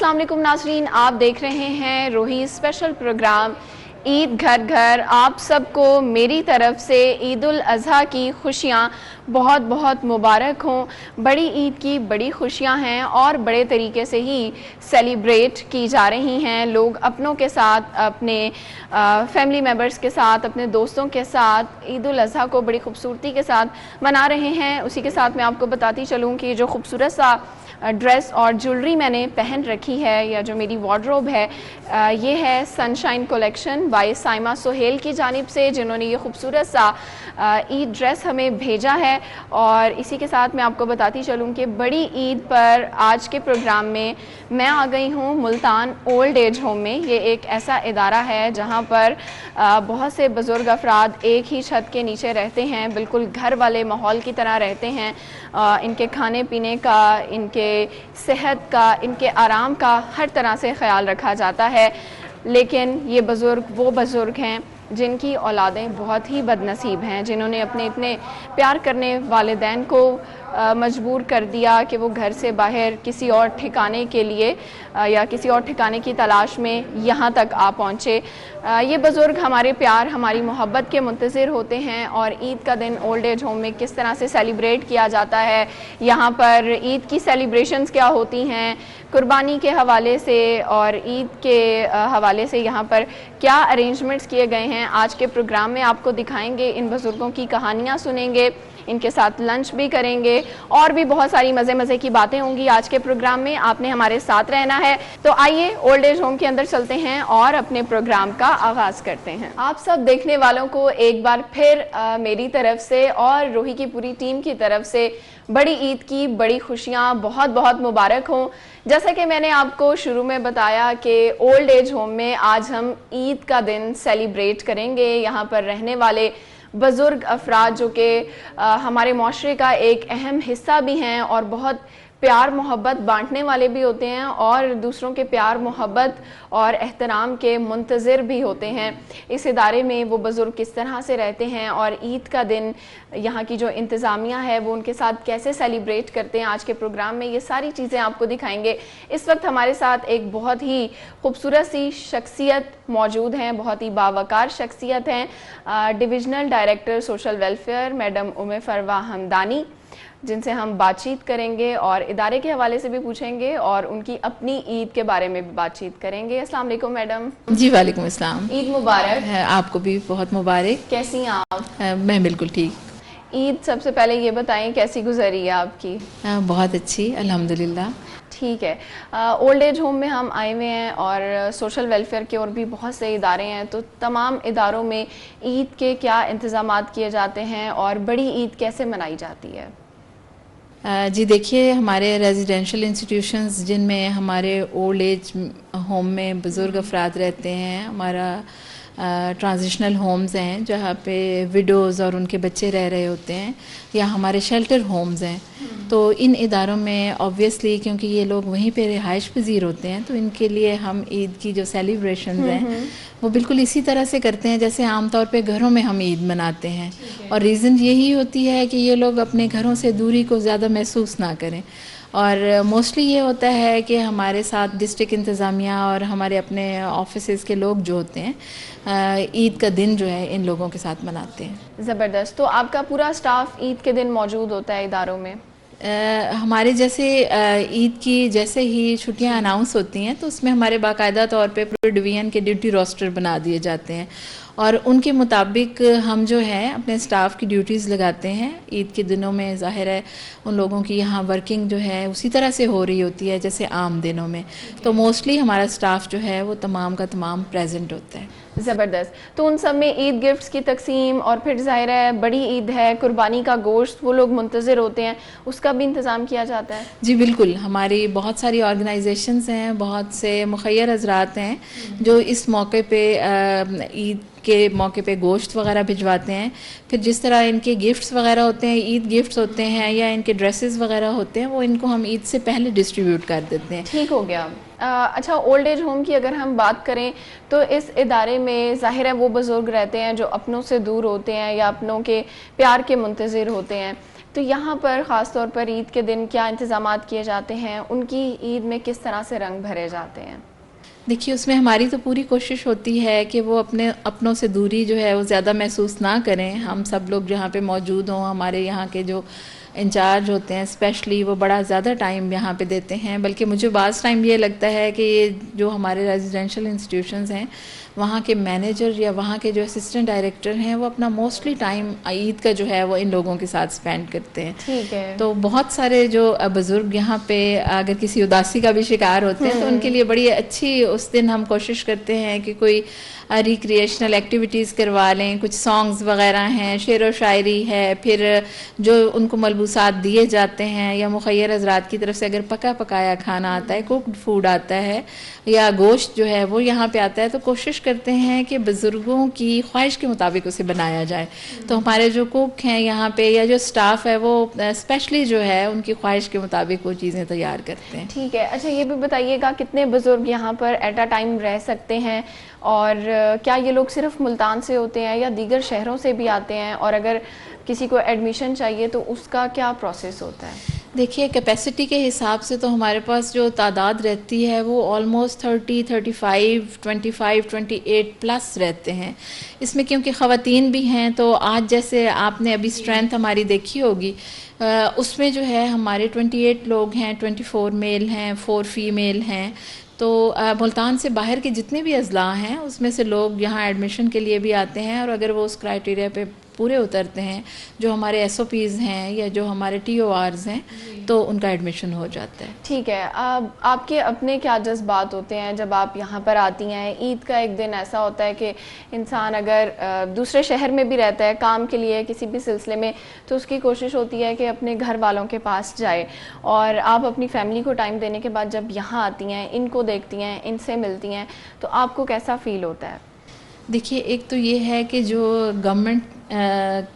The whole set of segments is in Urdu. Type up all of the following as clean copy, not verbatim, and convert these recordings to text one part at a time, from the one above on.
السلام علیکم ناظرین، آپ دیکھ رہے ہیں روہی اسپیشل پروگرام عید گھر گھر۔ آپ سب کو میری طرف سے عید الاضحیٰ کی خوشیاں بہت بہت مبارک ہوں۔ بڑی عید کی بڑی خوشیاں ہیں اور بڑے طریقے سے ہی سیلیبریٹ کی جا رہی ہیں۔ لوگ اپنوں کے ساتھ، اپنے فیملی ممبرز کے ساتھ، اپنے دوستوں کے ساتھ عید الاضحیٰ کو بڑی خوبصورتی کے ساتھ منا رہے ہیں۔ اسی کے ساتھ میں آپ کو بتاتی چلوں کہ جو خوبصورت سا ڈریس اور جولری میں نے پہن رکھی ہے یا جو میری وارڈروب ہے، یہ ہے sunshine collection by Saima Sohail کی جانب سے، جنہوں نے یہ خوبصورت سا عید ڈریس ہمیں بھیجا ہے۔ اور اسی کے ساتھ میں آپ کو بتاتی چلوں کہ بڑی عید پر آج کے پروگرام میں آ گئی ہوں ملتان اولڈ ایج ہوم میں۔ یہ ایک ایسا ادارہ ہے جہاں پر بہت سے بزرگ افراد ایک ہی چھت کے نیچے رہتے ہیں، بالکل گھر والے ماحول کی طرح رہتے ہیں۔ ان کے کھانے پینے کا، ان کے صحت کا، ان کے آرام کا ہر طرح سے خیال رکھا جاتا ہے۔ لیکن یہ بزرگ وہ بزرگ ہیں جن کی اولادیں بہت ہی بد نصیب ہیں، جنہوں نے اپنے اتنے پیار کرنے والدین کو مجبور کر دیا کہ وہ گھر سے باہر کسی اور ٹھکانے کے لیے یا کسی اور ٹھکانے کی تلاش میں یہاں تک آ پہنچے۔ یہ بزرگ ہمارے پیار، ہماری محبت کے منتظر ہوتے ہیں، اور عید کا دن اولڈ ایج ہوم میں کس طرح سے سیلیبریٹ کیا جاتا ہے، یہاں پر عید کی سیلیبریشنز کیا ہوتی ہیں، قربانی کے حوالے سے اور عید کے حوالے سے یہاں پر کیا ارینجمنٹس کیے گئے ہیں، آج کے پروگرام میں آپ کو دکھائیں گے۔ ان بزرگوں کی کہانیاں سنیں گے، ان کے ساتھ لنچ بھی کریں گے، اور بھی بہت ساری مزے کی باتیں ہوں گی آج کے پروگرام میں۔ آپ نے ہمارے ساتھ رہنا ہے، تو آئیے اولڈ ایج ہوم کے اندر چلتے ہیں اور اپنے پروگرام کا آغاز کرتے ہیں۔ آپ سب دیکھنے والوں کو ایک بار پھر میری طرف سے اور روہی کی پوری ٹیم کی طرف سے بڑی عید کی بڑی خوشیاں بہت بہت مبارک ہوں۔ جیسا کہ میں نے آپ کو شروع میں بتایا کہ اولڈ ایج ہوم میں آج ہم عید کا دن سیلیبریٹ کریں گے۔ یہاں پر رہنے والے بزرگ افراد جو کہ ہمارے معاشرے کا ایک اہم حصہ بھی ہیں اور بہت پیار محبت بانٹنے والے بھی ہوتے ہیں، اور دوسروں کے پیار محبت اور احترام کے منتظر بھی ہوتے ہیں۔ اس ادارے میں وہ بزرگ کس طرح سے رہتے ہیں اور عید کا دن یہاں کی جو انتظامیہ ہے وہ ان کے ساتھ کیسے سیلیبریٹ کرتے ہیں، آج کے پروگرام میں یہ ساری چیزیں آپ کو دکھائیں گے۔ اس وقت ہمارے ساتھ ایک بہت ہی خوبصورت سی شخصیت موجود ہیں، بہت ہی باوقار شخصیت ہیں، divisional director social welfare madam ام فروہ حمدانی، جن سے ہم بات چیت کریں گے اور ادارے کے حوالے سے بھی پوچھیں گے اور ان کی اپنی عید کے بارے میں بھی بات چیت کریں گے۔ السلام علیکم میڈم۔ جی وعلیکم السلام۔ عید مبارک۔ آپ کو بھی بہت مبارک۔ کیسی ہیں آپ؟ میں بالکل ٹھیک۔ عید سب سے پہلے یہ بتائیں کیسی گزری ہے آپ کی؟ بہت اچھی الحمدللہ۔ ٹھیک ہے۔ اولڈ ایج ہوم میں ہم آئے ہوئے ہیں اور سوشل ویلفیئر کے اور بھی بہت سے ادارے ہیں، تو تمام اداروں میں عید کے کیا انتظامات کیے جاتے ہیں اور بڑی عید کیسے منائی جاتی ہے؟ جی دیکھیے، ہمارے ریزیڈینشل انسٹیٹیوشنز جن میں ہمارے اولڈ ایج ہوم میں بزرگ افراد رہتے ہیں، ہمارا ٹرانزیشنل ہومز ہیں جہاں پہ وڈوز اور ان کے بچے رہ رہے ہوتے ہیں، یا ہمارے شیلٹر ہومز ہیں، تو ان اداروں میں آبویسلی کیونکہ یہ لوگ وہیں پہ رہائش پذیر ہوتے ہیں، تو ان کے لیے ہم عید کی جو سیلیبریشنز ہیں وہ بالکل اسی طرح سے کرتے ہیں جیسے عام طور پہ گھروں میں ہم عید مناتے ہیں۔ اور ریزن یہی ہوتی ہے کہ یہ لوگ اپنے گھروں سے دوری کو زیادہ محسوس نہ کریں، اور موسٹلی یہ ہوتا ہے کہ ہمارے ساتھ ڈسٹرکٹ انتظامیہ اور ہمارے اپنے آفیسز کے لوگ جو ہوتے ہیں عید کا دن جو ہے ان لوگوں کے ساتھ مناتے ہیں۔ زبردست۔ تو آپ کا پورا سٹاف عید کے دن موجود ہوتا ہے اداروں میں؟ ہمارے جیسے عید کی جیسے ہی چھٹیاں اناؤنس ہوتی ہیں تو اس میں ہمارے باقاعدہ طور پہ پورے ڈویژن کے ڈیوٹی روسٹر بنا دیے جاتے ہیں، اور ان کے مطابق ہم جو ہے اپنے سٹاف کی ڈیوٹیز لگاتے ہیں۔ عید کے دنوں میں ظاہر ہے ان لوگوں کی یہاں ورکنگ جو ہے اسی طرح سے ہو رہی ہوتی ہے جیسے عام دنوں میں، تو موسٹلی ہمارا سٹاف جو ہے وہ تمام کا تمام پریزنٹ ہوتا ہے۔ زبردست۔ تو ان سب میں عید گفٹس کی تقسیم، اور پھر ظاہر ہے بڑی عید ہے، قربانی کا گوشت وہ لوگ منتظر ہوتے ہیں، اس کا بھی انتظام کیا جاتا ہے؟ جی بالکل، ہماری بہت ساری آرگنائزیشنز ہیں، بہت سے مخیر حضرات ہیں جو اس موقع پہ عید کے موقع پہ گوشت وغیرہ بھجواتے ہیں، پھر جس طرح ان کے گفٹس وغیرہ ہوتے ہیں، عید گفٹس ہوتے ہیں یا ان کے ڈریسز وغیرہ ہوتے ہیں، وہ ان کو ہم عید سے پہلے ڈسٹریبیوٹ کر دیتے ہیں۔ ٹھیک ہو گیا۔ اچھا، اولڈ ایج ہوم کی اگر ہم بات کریں تو اس ادارے میں ظاہر ہے وہ بزرگ رہتے ہیں جو اپنوں سے دور ہوتے ہیں یا اپنوں کے پیار کے منتظر ہوتے ہیں، تو یہاں پر خاص طور پر عید کے دن کیا انتظامات کیے جاتے ہیں؟ ان کی عید میں کس طرح سے رنگ بھرے جاتے ہیں؟ دیکھیے اس میں ہماری تو پوری کوشش ہوتی ہے کہ وہ اپنوں سے دوری جو ہے وہ زیادہ محسوس نہ کریں. ہم سب لوگ جہاں پہ موجود ہوں، ہمارے یہاں کے جو انچارج ہوتے ہیں اسپیشلی، وہ بڑا زیادہ ٹائم یہاں پہ دیتے ہیں. بلکہ مجھے بعض ٹائم یہ لگتا ہے کہ یہ جو ہمارے ریزیڈینشیل انسٹیٹیوشنز ہیں وہاں کے مینیجر یا وہاں کے جو اسسٹنٹ ڈائریکٹر ہیں وہ اپنا موسٹلی ٹائم عید کا جو ہے وہ ان لوگوں کے ساتھ اسپینڈ کرتے ہیں. ٹھیک ہے. تو بہت سارے جو بزرگ یہاں پہ اگر کسی اداسی کا بھی شکار ہوتے ہیں تو ان کے لیے بڑی اچھی اس دن ہم کوشش کرتے ہیں کہ کوئی ریکریشنل ایکٹیویٹیز کروا لیں. کچھ سانگز وغیرہ ہیں، شعر و شاعری ہے، پھر جو ان کو ملبوسات دیے جاتے ہیں یا مخیر حضرات کی طرف سے اگر پکا پکایا کھانا آتا ہے، کوکڈ فوڈ آتا ہے یا گوشت جو ہے وہ یہاں پہ آتا ہے، تو کوشش کرتے ہیں کہ بزرگوں کی خواہش کے مطابق اسے بنایا جائے. تو ہمارے جو کوک ہیں یہاں پہ یا جو سٹاف ہے وہ اسپیشلی جو ہے ان کی خواہش کے مطابق وہ چیزیں تیار کرتے ہیں. ٹھیک ہے. اچھا یہ بھی بتائیے گا کتنے بزرگ یہاں پر ایٹ اے ٹائم رہ سکتے ہیں، اور کیا یہ لوگ صرف ملتان سے ہوتے ہیں یا دیگر شہروں سے بھی آتے ہیں، اور اگر کسی کو ایڈمیشن چاہیے تو اس کا کیا پروسیس ہوتا ہے؟ دیکھیے کیپیسٹی کے حساب سے تو ہمارے پاس جو تعداد رہتی ہے وہ آلموسٹ 30، 35، 25، 28 پلس رہتے ہیں. اس میں کیونکہ خواتین بھی ہیں تو آج جیسے آپ نے ابھی اسٹرینتھ ہماری دیکھی ہوگی، اس میں جو ہے ہمارے 28 لوگ ہیں، 24 میل ہیں، 4 فیمیل ہیں. تو ملتان سے باہر کے جتنے بھی اضلاع ہیں اس میں سے لوگ یہاں ایڈمیشن کے لیے بھی آتے ہیں، اور اگر وہ اس کرائٹیریا پہ پورے اترتے ہیں جو ہمارے ایس او پیز ہیں یا جو ہمارے ٹی او آرز ہیں تو ان کا ایڈمیشن ہو جاتا ہے. ٹھیک ہے. آپ کے اپنے کیا جذبات ہوتے ہیں جب آپ یہاں پر آتی ہیں؟ عید کا ایک دن ایسا ہوتا ہے کہ انسان اگر دوسرے شہر میں بھی رہتا ہے کام کے لیے کسی بھی سلسلے میں تو اس کی کوشش ہوتی ہے کہ اپنے گھر والوں کے پاس جائے، اور آپ اپنی فیملی کو ٹائم دینے کے بعد جب یہاں آتی ہیں، ان کو دیکھتی ہیں، ان سے ملتی ہیں، تو آپ کو کیسا فیل ہوتا ہے؟ دیکھیے ایک تو یہ ہے کہ جو گورنمنٹ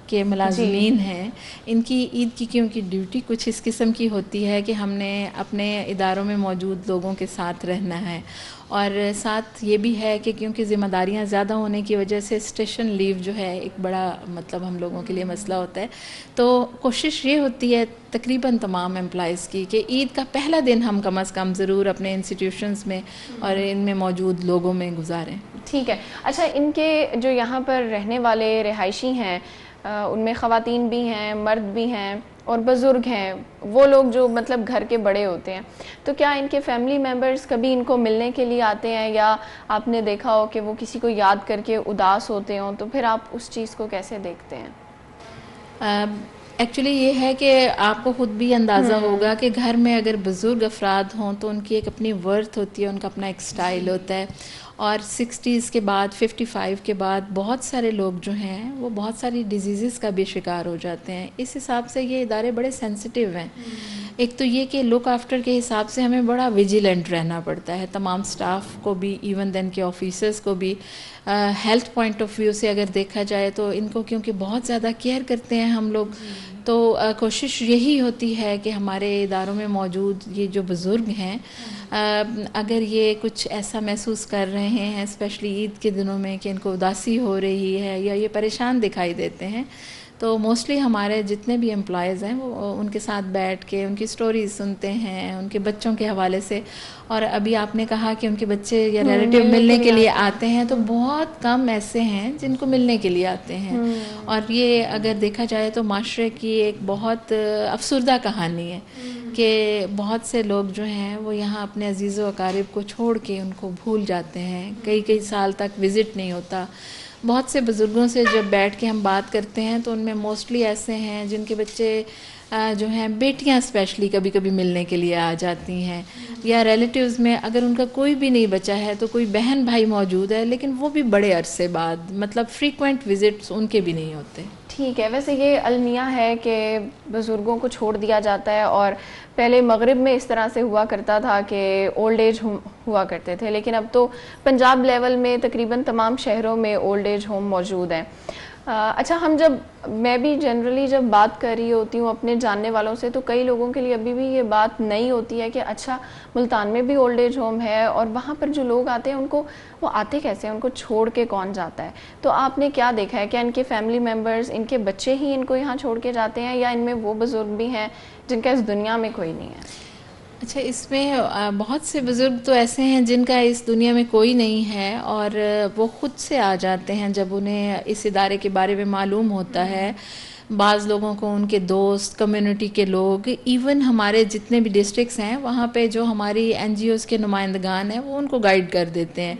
کے ملازمین ہیں ان کی عید کی کیونکہ ڈیوٹی کچھ اس قسم کی ہوتی ہے کہ ہم نے اپنے اداروں میں موجود لوگوں کے ساتھ رہنا ہے، اور ساتھ یہ بھی ہے کہ کیونکہ ذمہ داریاں زیادہ ہونے کی وجہ سے اسٹیشن لیو جو ہے ایک بڑا مطلب ہم لوگوں کے لیے مسئلہ ہوتا ہے. تو کوشش یہ ہوتی ہے تقریباً تمام امپلائیز کی کہ عید کا پہلا دن ہم کم از کم ضرور اپنے انسٹیٹیوشنز میں اور ان میں موجود لوگوں میں گزاریں. ٹھیک ہے. اچھا ان کے جو یہاں پر رہنے والے رہائشی ہیں ان میں خواتین بھی ہیں، مرد بھی ہیں اور بزرگ ہیں، وہ لوگ جو مطلب گھر کے بڑے ہوتے ہیں، تو کیا ان کے فیملی ممبرز کبھی ان کو ملنے کے لیے آتے ہیں، یا آپ نے دیکھا ہو کہ وہ کسی کو یاد کر کے اداس ہوتے ہوں، تو پھر آپ اس چیز کو کیسے دیکھتے ہیں؟ ایکچولی یہ ہے کہ آپ کو خود بھی اندازہ ہوگا کہ گھر میں اگر بزرگ افراد ہوں تو ان کی ایک اپنی ورتھ ہوتی ہے، ان کا اپنا ایک سٹائل ہوتا ہے. اور 60s کے بعد 55 کے بعد بہت سارے لوگ جو ہیں وہ بہت ساری ڈیزیزز کا بھی شکار ہو جاتے ہیں. اس حساب سے یہ ادارے بڑے سینسٹیو ہیں. ایک تو یہ کہ لک آفٹر کے حساب سے ہمیں بڑا ویجیلنٹ رہنا پڑتا ہے، تمام سٹاف کو بھی، ایون دین کے آفیسرز کو بھی. ہیلتھ پوائنٹ آف ویو سے اگر دیکھا جائے تو ان کو کیونکہ بہت زیادہ کیئر کرتے ہیں ہم لوگ، تو کوشش یہی ہوتی ہے کہ ہمارے اداروں میں موجود یہ جو بزرگ ہیں اگر یہ کچھ ایسا محسوس کر رہے ہیں اسپیشلی عید کے دنوں میں کہ ان کو اداسی ہو رہی ہے یا یہ پریشان دکھائی دیتے ہیں، تو موسٹلی ہمارے جتنے بھی امپلائیز ہیں وہ ان کے ساتھ بیٹھ کے ان کی سٹوریز سنتے ہیں ان کے بچوں کے حوالے سے. اور ابھی آپ نے کہا کہ ان کے بچے یا ریلیٹیو ملنے کے لیے آتے ہیں، تو بہت کم ایسے ہیں جن کو ملنے کے لیے آتے ہیں. اور یہ اگر دیکھا جائے تو معاشرے کی ایک بہت افسردہ کہانی ہے کہ بہت سے لوگ جو ہیں وہ یہاں اپنے عزیز و اقارب کو چھوڑ کے ان کو بھول جاتے ہیں، کئی سال تک وزٹ نہیں ہوتا. بہت سے بزرگوں سے جب بیٹھ کے ہم بات کرتے ہیں تو ان میں موسٹلی ایسے ہیں جن کے بچے جو ہیں بیٹیاں اسپیشلی کبھی کبھی ملنے کے لیے آ جاتی ہیں، یا ریلیٹیوز میں اگر ان کا کوئی بھی نہیں بچا ہے تو کوئی بہن بھائی موجود ہے لیکن وہ بھی بڑے عرصے بعد، مطلب فریکوینٹ وزٹس ان کے بھی نہیں ہوتے. ٹھیک ہے. ویسے یہ المیہ ہے کہ بزرگوں کو چھوڑ دیا جاتا ہے، اور پہلے مغرب میں اس طرح سے ہوا کرتا تھا کہ اولڈ ایج ہوا کرتے تھے، لیکن اب تو پنجاب لیول میں تقریباً تمام شہروں میں اولڈ ایج ہوم موجود ہیں. اچھا، میں بھی جنرلی جب بات کر رہی ہوتی ہوں اپنے جاننے والوں سے تو کئی لوگوں کے لیے ابھی بھی یہ بات نہیں ہوتی ہے کہ اچھا ملتان میں بھی اولڈ ایج ہوم ہے، اور وہاں پر جو لوگ آتے ہیں وہ آتے کیسے ہیں، ان کو چھوڑ کے کون جاتا ہے؟ تو آپ نے کیا دیکھا ہے؟ کیا ان کے فیملی ممبرز، ان کے بچے ہی ان کو یہاں چھوڑ کے جاتے ہیں، یا ان میں وہ بزرگ بھی ہیں جن کا اس دنیا میں کوئی نہیں ہے؟ اچھا، اس میں بہت سے بزرگ تو ایسے ہیں جن کا اس دنیا میں کوئی نہیں ہے، اور وہ خود سے آ جاتے ہیں جب انہیں اس ادارے کے بارے میں معلوم ہوتا ہے. بعض لوگوں کو ان کے دوست، کمیونٹی کے لوگ، ایون ہمارے جتنے بھی ڈسٹرکٹس ہیں وہاں پہ جو ہماری این جی اوز کے نمائندگان ہیں وہ ان کو گائیڈ کر دیتے ہیں.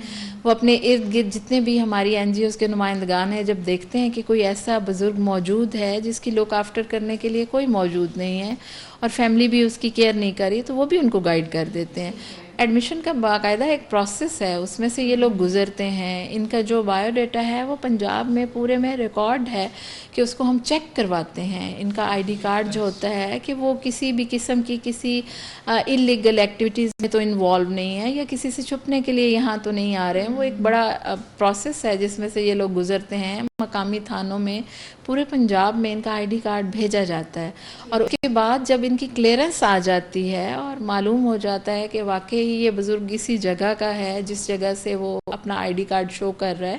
وہ اپنے ارد گرد جتنے بھی ہماری این جی اوز کے نمائندگان ہیں جب دیکھتے ہیں کہ کوئی ایسا بزرگ موجود ہے جس کی لک آفٹر کرنے کے لیے کوئی موجود نہیں ہے اور فیملی بھی اس کی کیئر نہیں کری، تو وہ بھی ان کو گائیڈ کر دیتے ہیں. ایڈمیشن کا باقاعدہ ایک پروسیس ہے، اس میں سے یہ لوگ گزرتے ہیں. ان کا جو بایو ڈیٹا ہے وہ پنجاب میں پورے میں ریکارڈ ہے کہ اس کو ہم چیک کرواتے ہیں. ان کا آئی ڈی کارڈ جو ہوتا ہے کہ وہ کسی بھی قسم کی کسی انلیگل ایکٹیویٹیز میں تو انوالو نہیں ہے، یا کسی سے چھپنے کے لیے یہاں تو نہیں آ رہے ہیں. وہ ایک بڑا پروسیس ہے جس میں سے یہ لوگ گزرتے ہیں. مقامی تھانوں میں پورے پنجاب میں ان کا آئی ڈی کارڈ بھیجا جاتا ہے، اور اس کے بعد جب ان کی کلیئرنس آ جاتی ہے اور معلوم ہو جاتا ہے کہ واقعی یہ بزرگ اسی جگہ کا ہے جس جگہ سے وہ اپنا آئی ڈی کارڈ شو کر رہا ہے،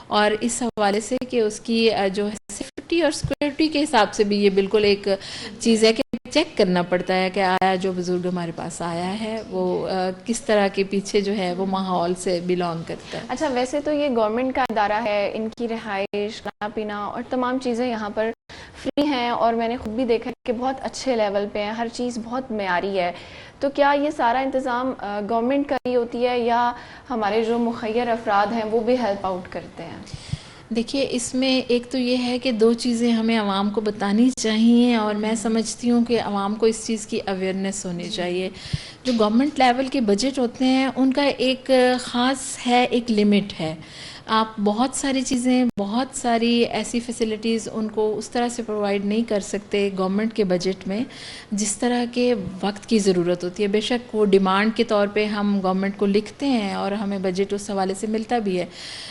اور اس حوالے سے کہ اس کی جو سیفٹی اور سیکورٹی کے حساب سے بھی یہ بالکل ایک چیز ہے کہ چیک کرنا پڑتا ہے کہ آیا جو بزرگ ہمارے پاس آیا ہے وہ کس طرح کے پیچھے جو ہے وہ ماحول سے بیلانگ کرتا ہے. اچھا، ویسے تو یہ گورنمنٹ کا ادارہ ہے، ان کی رہائش، کھانا پینا اور تمام چیزیں یہاں پر فری ہیں، اور میں نے خود بھی دیکھا کہ بہت اچھے لیول پہ ہیں، ہر چیز بہت معیاری ہے. تو کیا یہ سارا انتظام گورنمنٹ کا ہی ہوتی ہے، یا ہمارے جو مخیر افراد ہیں وہ بھی ہیلپ آؤٹ کرتے ہیں؟ دیکھیے، اس میں ایک تو یہ ہے کہ دو چیزیں ہمیں عوام کو بتانی چاہیے، اور میں سمجھتی ہوں کہ عوام کو اس چیز کی اویئرنیس ہونی چاہیے. جو گورنمنٹ لیول کے بجٹ ہوتے ہیں ان کا ایک خاص ہے، ایک لمٹ ہے. آپ بہت ساری چیزیں، بہت ساری ایسی فیسلٹیز ان کو اس طرح سے پرووائڈ نہیں کر سکتے گورنمنٹ کے بجٹ میں جس طرح کے وقت کی ضرورت ہوتی ہے. بے شک وہ ڈیمانڈ کے طور پہ ہم گورنمنٹ کو لکھتے ہیں اور ہمیں بجٹ اس حوالے سے ملتا بھی ہے،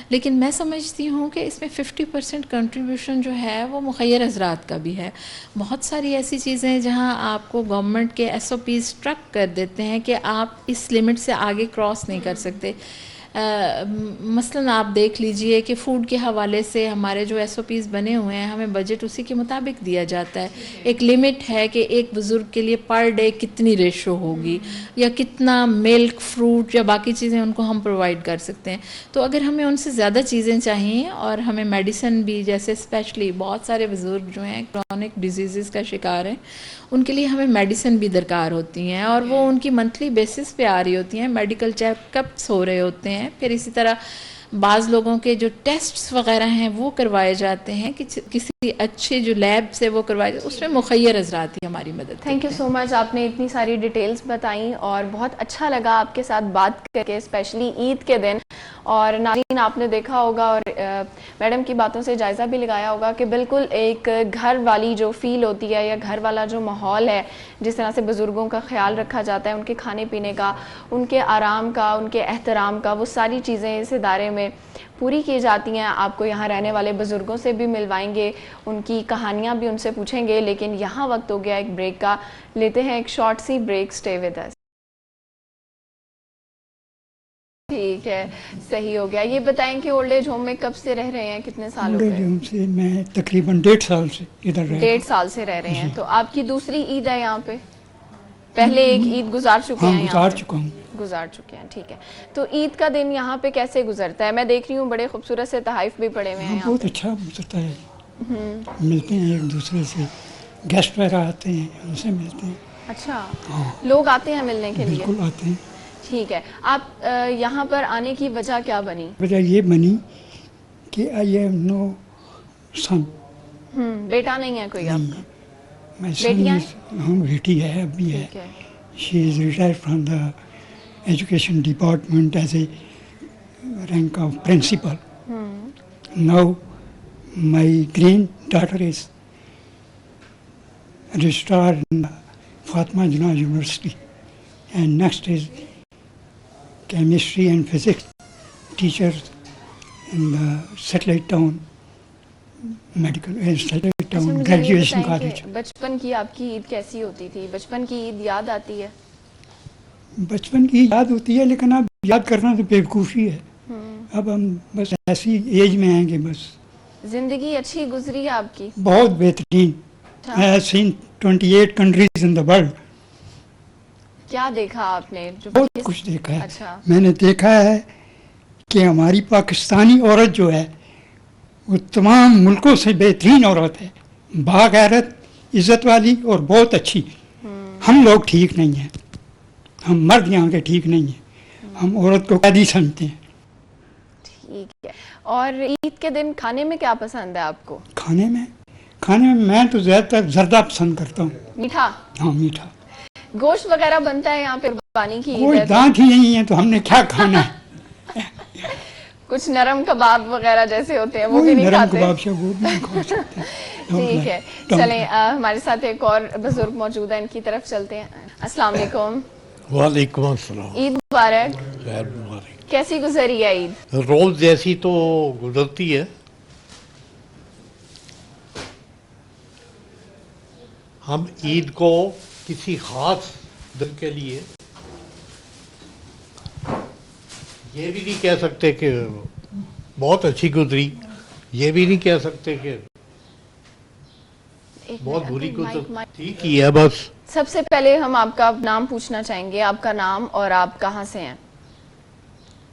لیکن میں سمجھتی ہوں کہ اس میں 50% کنٹریبیوشن جو ہے وہ مخیر حضرات کا بھی ہے. بہت ساری ایسی چیزیں جہاں آپ کو گورنمنٹ کے ایس او پیز اسٹرک کر دیتے ہیں کہ آپ اس لمٹ سے آگے کراس نہیں کر سکتے. مثلاً آپ دیکھ لیجئے کہ فوڈ کے حوالے سے ہمارے جو ایس او پیز بنے ہوئے ہیں ہمیں بجٹ اسی کے مطابق دیا جاتا ہے. ایک لمٹ ہے کہ ایک بزرگ کے لیے پر ڈے کتنی ریشو ہوگی، یا کتنا ملک، فروٹ یا باقی چیزیں ان کو ہم پرووائڈ کر سکتے ہیں. تو اگر ہمیں ان سے زیادہ چیزیں چاہیے، اور ہمیں میڈیسن بھی، جیسے اسپیشلی بہت سارے بزرگ جو ہیں کرونک ڈیزیزز کا شکار ہیں، ان کے لیے ہمیں میڈیسن بھی درکار ہوتی ہیں، اور وہ ان کی منتھلی بیسس پہ آ رہی ہوتی ہیں. میڈیکل چیک اپس ہو رہے ہوتے ہیں. پھر اسی طرح بعض لوگوں کے جو ٹیسٹس وغیرہ ہیں وہ کروائے جاتے ہیں کہ کسی اچھے جو لیب سے وہ کروائے جاتے ہیں. اس میں مخیر حضرات ہی ہماری مدد. تھینک یو سو مچ، آپ نے اتنی ساری ڈیٹیلز بتائیں اور بہت اچھا لگا آپ کے ساتھ بات کر کے، اسپیشلی عید کے دن. اور ناظرین، آپ نے دیکھا ہوگا اور میڈم کی باتوں سے جائزہ بھی لگایا ہوگا کہ بالکل ایک گھر والی جو فیل ہوتی ہے، یا گھر والا جو ماحول ہے، جس طرح سے بزرگوں کا خیال رکھا جاتا ہے، ان کے کھانے پینے کا، ان کے آرام کا، ان کے احترام کا، وہ ساری چیزیں اس ادارے میں پوری کی جاتی ہیں. آپ کو یہاں رہنے والے بزرگوں سے بھی ملوائیں گے، ان کی کہانیاں بھی ان سے پوچھیں گے. لیکن یہاں وقت ہو گیا ایک بریک کا، لیتے ہیں ایک شارٹ سی بریک. Stay with us. ٹھیک ہے، صحیح ہو گیا. یہ بتائیں کہ اولڈ ایج ہوم میں کب سے رہ رہے ہیں، کتنے سال ہو گئے؟ اولڈ ایج ہوم سے میں تقریباً 1.5 سال سے ادھر رہ رہا ہوں. 1.5 سال سے رہ رہے ہیں. تو آپ کی دوسری عید ہے یہاں پہ؟ پہلے ایک عید گزار چکے ہیں؟ گزار چکا ہوں. گزار چکے ہیں، ٹھیک ہے. تو عید کا دن یہاں پہ کیسے گزرتا ہے؟ میں دیکھ رہی ہوں بڑے خوبصورت سے تحائف بھی پڑے ہوئے ہیں. بہت اچھا گزرتا ہے. ملتے ہیں ایک دوسرے سے، گیسٹ وغیرہ آتے ہیں ان سے ملتے ہیں. اچھا، لوگ آتے ہیں ملنے کے لیے؟ بالکل آتے ہیں. ٹھیک ہے. آپ یہاں پر آنے کی وجہ کیا بنی؟ وجہ یہ بنی کہ آئی ہیو نو سن. بیٹا نہیں ہے کوئی آپ کا؟ بیٹیاں؟ ہاں، بیٹی ہے، اب بھی ہے. She is retire from the education department as a rank of principal. Now my granddaughter is registrar in Fatima Jinnah University, and next is chemistry and physics teachers in the satellite town medical اچھا، مجھے یہ گریجویشن بتائیں کالج. کہ بچپن کی آپ کی عید کیسی ہوتی تھی؟ بچپن کی عید یاد آتی ہے؟ بچپن کی یاد ہوتی ہے لیکن اب یاد کرنا تو بیوقوفی ہے. اب ہم بس ایسی ایج میں ہیں کہ بس زندگی اچھی گزری ہے آپ کی؟ بہت بہترین. I have seen 28 countries in the world. کیا دیکھا آپ نے جو بہت کچھ دیکھا ہے. اچھا، میں نے دیکھا ہے کہ ہماری پاکستانی عورت جو ہے وہ تمام ملکوں سے بہترین عورت ہے. باغیرت، عزت والی اور بہت اچھی. ہم لوگ ٹھیک نہیں ہیں، ہم مرد یہاں کے ٹھیک نہیں ہیں. ہم عورت کو قیدی سمجھتے ہیں. ٹھیک ہے. اور عید کے دن کھانے میں کیا پسند ہے آپ کو؟ کھانے میں میں تو زیادہ تر زردہ پسند کرتا ہوں. میٹھا؟ ہاں میٹھا. گوشت وغیرہ بنتا ہے یہاں پہ قربانی کی عید کوئی ہے تو؟ دانت ہی نہیں ہے تو ہم نے کیا کھانا ہے. کچھ نرم کباب وغیرہ جیسے ہوتے ہیں وہ بھی کوئی نہیں نرم کھاتے؟ کباب سے وہ بھی نہیں کھا سکتے. ٹھیک ہے، چلیں ہمارے ساتھ ایک اور بزرگ موجود ہیں، ان کی طرف چلتے ہیں. السلام علیکم. وعلیکم السلام. عید مبارک. خیر مبارک. کیسی گزری ہے عید؟ روز جیسی تو گزرتی ہے. ہم عید کو کسی خاص دن کے لیے یہ بھی نہیں کہہ سکتے کہ بہت اچھی گزری، یہ بھی نہیں کہہ سکتے کہ بہت بری گزری. ٹھیک ہی ہے بس. سب سے پہلے ہم آپ کا نام پوچھنا چاہیں گے، آپ کا نام اور آپ کہاں سے ہیں؟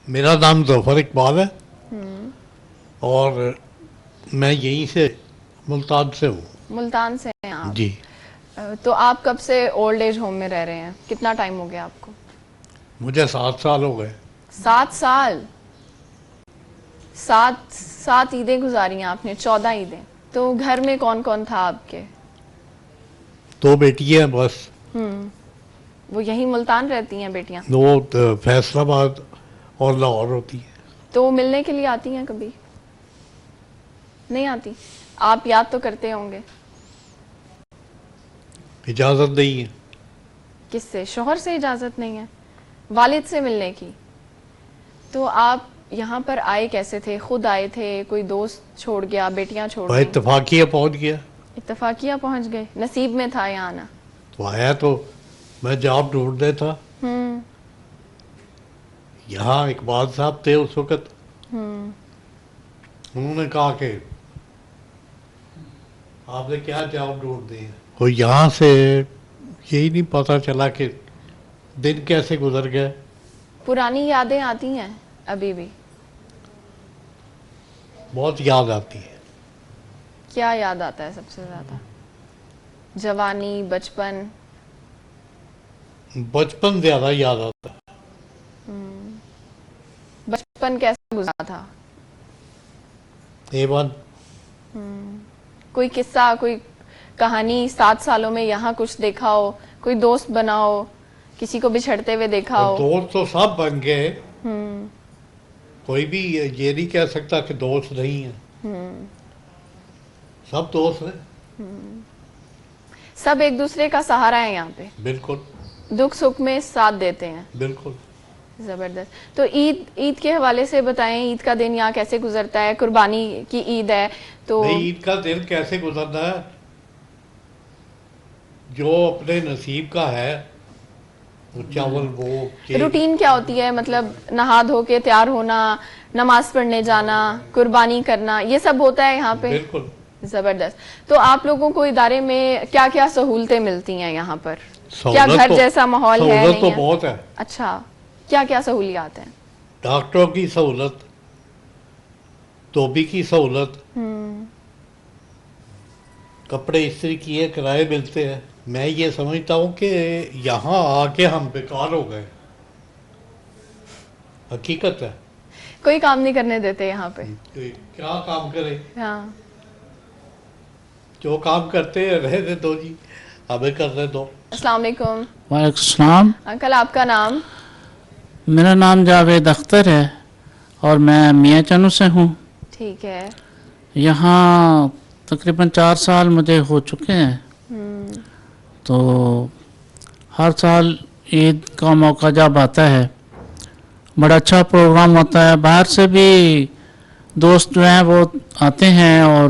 میرا نام ظفر اقبال ہے اور میں یہیں سے ملتان سے ہوں. ملتان سے ہیں آپ؟ جی. تو آپ کب سے اولڈ ایج ہوم میں رہ رہے ہیں؟ کتنا ٹائم ہو گیا آپ کو؟ مجھے 7 سال ہو گئے. 7 سال؟ 7 عیدیں گزاری ہیں آپ نے، 14 عیدیں. تو گھر میں کون کون تھا آپ کے؟ 2 بیٹیاں بس. وہ یہیں ملتان رہتی ہیں بیٹیاں؟ وہ فیصل آباد اور لاہور ہوتی ہے. تو وہ ملنے کے لیے آتی ہیں کبھی؟ نہیں آتی؟ آپ یاد تو کرتے ہوں گے. اجازت نہیں ہے. کس سے؟ شوہر سے اجازت نہیں ہے؟ والد سے ملنے کی؟ تو آپ یہاں پر آئے کیسے تھے؟ خود آئے تھے؟ کوئی دوست چھوڑ گیا؟ بیٹیاں چھوڑ گئی؟ اتفاقیہ پہنچ گیا. اتفاقیہ پہنچ گئے؟ نصیب میں تھا یہاں آنا؟ تو آیا تو میں جاب ڈھونڈنے تھا. یہاں اقبال صاحب تھے اس وقت. انہوں نے کہا کہ آپ نے کیا جاب ڈھونڈ دی ہے. اور یہاں سے یہی نہیں پتا چلا کہ دن کیسے گزر گئے. پرانی یادیں آتی ہیں ابھی بھی؟ بہت یاد آتی ہے. کیا یاد آتا ہے سب سے زیادہ؟ جوانی، بچپن؟ بچپن زیادہ یاد آتا ہے. بچپن کیسا گزرا تھا؟ ایون. کوئی قصہ، کوئی کہانی 7 سالوں میں یہاں کچھ دیکھا ہو؟ کوئی دوست بنا ہو؟ کسی کو بچھڑتے ہوئے دیکھا ہو؟ دوست تو سب بن گئے. کوئی بھی یہ نہیں کہہ سکتا کہ دوست نہیں ہے. سب دوست ہیں. سب ایک دوسرے کا سہارا ہے یہاں پہ؟ بالکل. دکھ سکھ میں ساتھ دیتے ہیں؟ بالکل. زبردست. تو عید کے حوالے سے بتائیں، عید کا دن یہاں کیسے گزرتا ہے؟ قربانی کی عید ہے تو عید کا دن کیسے گزرتا ہے؟ جو اپنے نصیب کا ہے وہ چاول وہ روٹین کیا ہوتی ہے؟ مطلب نہا دھو کے تیار ہونا، نماز پڑھنے جانا، قربانی کرنا، یہ سب ہوتا ہے یہاں پہ؟ بالکل. زبردست. تو آپ لوگوں کو ادارے میں کیا کیا سہولتیں ملتی ہیں یہاں پر؟ کیا سہولت گھر جیسا ماحول ہے؟ سہولت تو نہیں ہے؟ بہت ہے. اچھا، کیا کیا سہولیات ہیں؟ ڈاکٹروں کی سہولت، دھوبی کی سہولت، کپڑے استری کیے کرائے ملتے ہیں. میں یہ سمجھتا ہوں کہ یہاں آ کے ہم بیکار ہو گئے. حقیقت ہے. کوئی کام نہیں کرنے دیتے یہاں پہ؟ کیا کام کرے؟ ہاں. جو کام کرتے ہیں رہنے دو جی، ہمیں کرنے دو. السلام علیکم. وعلیکم السلام. انکل آپ کا نام؟ میرا نام جاوید اختر ہے اور میں میاں چنو سے ہوں. ٹھیک ہے. یہاں تقریباً 4 سال مجھے ہو چکے ہیں. تو ہر سال عید کا موقع جب آتا ہے بڑا اچھا پروگرام ہوتا ہے. باہر سے بھی دوست جو ہیں وہ آتے ہیں اور